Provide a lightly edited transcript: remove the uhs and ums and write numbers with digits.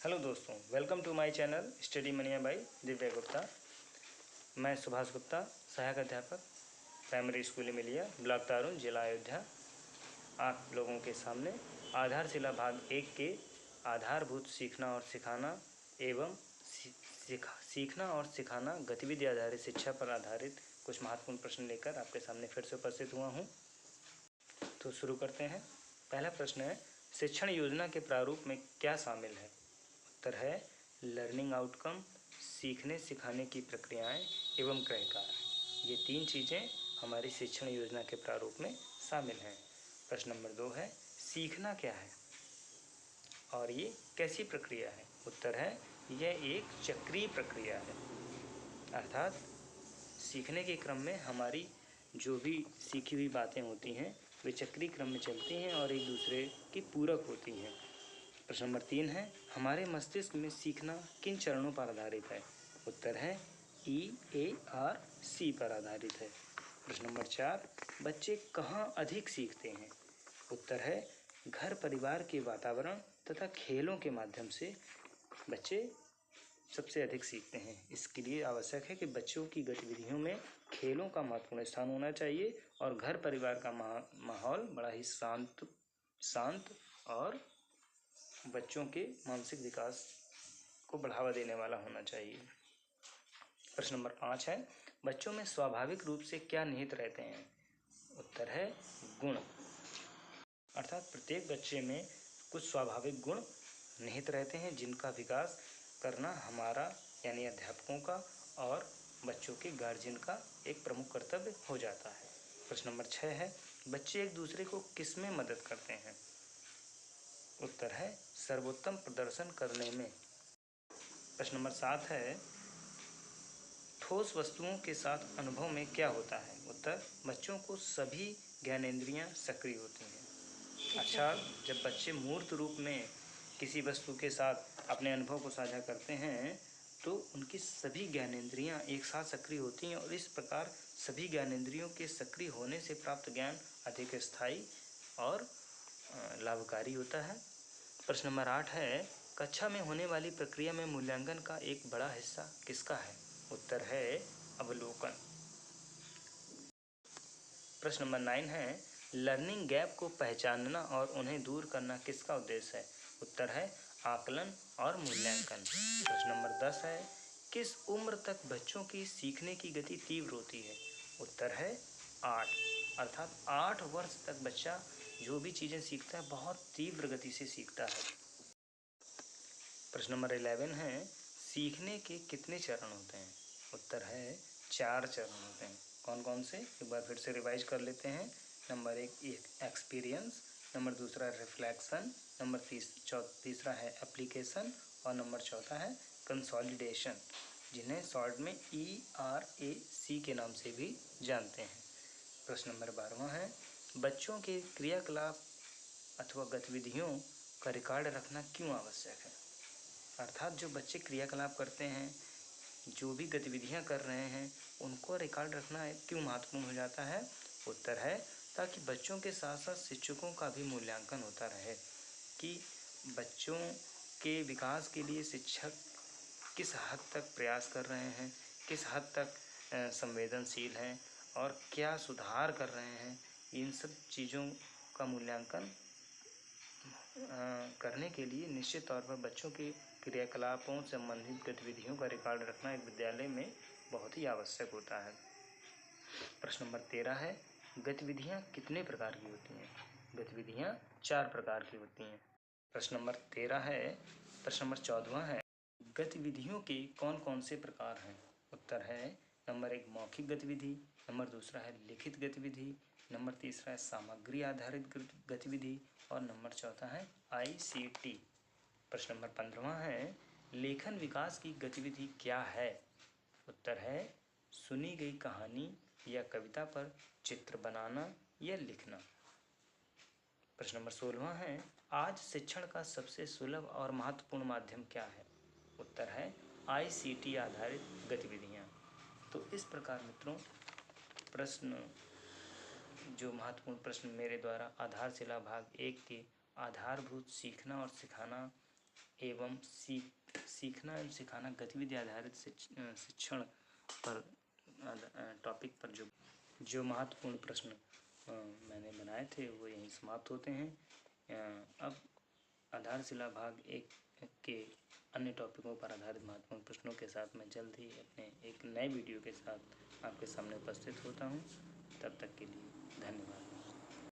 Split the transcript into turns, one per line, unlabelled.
Hello दोस्तों, welcome to my channel study mania by Divya Gupta. मैं सुभाष गुप्ता, सहायक अध्यापक, primary school Miliya, block Tarun, जिला अयोध्या, आप लोगों के सामने आधारशिला भाग 1 के आधारभूत सीखना और सिखाना एवं सीखना और सिखाना गतिविधि आधारित शिक्षा पर आधारित कुछ महत्वपूर्ण प्रश्न लेकर आपके सामने फिर से उपस्थित हुआ हूँ। तो शुरू करते हैं। पहला प्रश्न है, शिक्षण योजना के प्रारूप में क्या शामिल है? उत्तर है लर्निंग आउटकम, सीखने सिखाने की प्रक्रियाएं एवं गृह कार्य। ये 3 चीज़ें हमारी शिक्षण योजना के प्रारूप में शामिल हैं। प्रश्न नंबर 2 है, सीखना क्या है और ये कैसी प्रक्रिया है? उत्तर है यह एक चक्रीय प्रक्रिया है, अर्थात सीखने के क्रम में हमारी जो भी सीखी हुई बातें होती हैं वे चक्रीय क्रम में चलती हैं और एक दूसरे की पूरक होती हैं। प्रश्न नंबर 3 है, हमारे मस्तिष्क में सीखना किन चरणों पर आधारित है? उत्तर है EARC पर आधारित है। प्रश्न नंबर 4, बच्चे कहाँ अधिक सीखते हैं? उत्तर है घर परिवार के वातावरण तथा खेलों के माध्यम से बच्चे सबसे अधिक सीखते हैं। इसके लिए आवश्यक है कि बच्चों की गतिविधियों में खेलों का महत्वपूर्ण स्थान होना चाहिए और घर परिवार का माहौल बड़ा ही शांत और बच्चों के मानसिक विकास को बढ़ावा देने वाला होना चाहिए। प्रश्न नंबर 5 है, बच्चों में स्वाभाविक रूप से क्या निहित रहते हैं? उत्तर है गुण, अर्थात प्रत्येक बच्चे में कुछ स्वाभाविक गुण निहित रहते हैं जिनका विकास करना हमारा यानी अध्यापकों का और बच्चों के गार्जियन का एक प्रमुख कर्तव्य हो जाता है। प्रश्न नंबर 6 है, बच्चे एक दूसरे को किसमें मदद करते हैं? उत्तर है सर्वोत्तम प्रदर्शन करने में। प्रश्न नंबर 7 है, ठोस वस्तुओं के साथ अनुभव में क्या होता है? उत्तर बच्चों को सभी ज्ञानेंद्रियां सक्रिय होती हैं। अच्छा, जब बच्चे मूर्त रूप में किसी वस्तु के साथ अपने अनुभव को साझा करते हैं तो उनकी सभी ज्ञानेंद्रियां एक साथ सक्रिय होती हैं और इस प्रकार सभी ज्ञानेंद्रियों के सक्रिय होने से प्राप्त ज्ञान अधिक स्थायी और लाभकारी होता है। प्रश्न नंबर 8 है, कक्षा में होने वाली प्रक्रिया में मूल्यांकन का एक बड़ा हिस्सा किसका है? उत्तर है अवलोकन। प्रश्न नंबर 9 है, लर्निंग गैप को पहचानना और उन्हें दूर करना किसका उद्देश्य है? उत्तर है आकलन और मूल्यांकन। प्रश्न नंबर 10 है, किस उम्र तक बच्चों की सीखने की गति तीव्र होती है? उत्तर है 8, अर्थात 8 वर्ष तक बच्चा जो भी चीज़ें सीखता है बहुत तीव्र गति से सीखता है। प्रश्न नंबर 11 है, सीखने के कितने चरण होते हैं? उत्तर है 4 चरण होते हैं। कौन कौन से? एक बार फिर से रिवाइज कर लेते हैं। Number 1 experience, number 2 reflection, number तीसरा है एप्लीकेशन और नंबर 4 है कंसोलिडेशन, जिन्हें शॉर्ट में ERAC के नाम से भी जानते हैं। प्रश्न नंबर 12 है, बच्चों के क्रियाकलाप अथवा गतिविधियों का रिकॉर्ड रखना क्यों आवश्यक है? अर्थात जो बच्चे क्रियाकलाप करते हैं, जो भी गतिविधियां कर रहे हैं, उनको रिकॉर्ड रखना क्यों महत्वपूर्ण हो जाता है? उत्तर है ताकि बच्चों के साथ साथ शिक्षकों का भी मूल्यांकन होता रहे कि बच्चों के विकास के लिए शिक्षक किस हद तक प्रयास कर रहे हैं, किस हद तक संवेदनशील हैं और क्या सुधार कर रहे हैं। इन सब चीज़ों का मूल्यांकन करने के लिए निश्चित तौर पर बच्चों के क्रियाकलापों से संबंधित गतिविधियों का रिकॉर्ड रखना एक विद्यालय में बहुत ही आवश्यक होता है। प्रश्न नंबर 13 है, गतिविधियां कितने प्रकार की होती हैं? गतिविधियां 4 प्रकार की होती हैं। प्रश्न नंबर 14 है, गतिविधियों के कौन कौन से प्रकार हैं? उत्तर है नंबर 1 मौखिक गतिविधि, नंबर 2 है लिखित गतिविधि, नंबर 3 है सामग्री आधारित गतिविधि और नंबर 4 है ICT। प्रश्न नंबर 15 है, लेखन विकास की गतिविधि क्या है? उत्तर है सुनी गई कहानी या कविता पर चित्र बनाना या लिखना। प्रश्न नंबर 16 है, आज शिक्षण का सबसे सुलभ और महत्वपूर्ण माध्यम क्या है? उत्तर है ICT आधारित गतिविधियाँ। तो इस प्रकार मित्रों प्रश्न जो महत्वपूर्ण प्रश्न मेरे द्वारा आधारशिला भाग 1 के आधारभूत सीखना और सिखाना एवं सीखना एवं सिखाना गतिविधि आधारित शिक्षण पर टॉपिक पर जो महत्वपूर्ण प्रश्न मैंने बनाए थे वो यहीं समाप्त होते हैं। अब आधारशिला भाग 1 के अन्य टॉपिकों पर आधारित महत्वपूर्ण प्रश्नों के साथ मैं जल्द ही अपने एक नए वीडियो के साथ आपके सामने उपस्थित होता हूँ। तब तक के लिए धन्यवाद।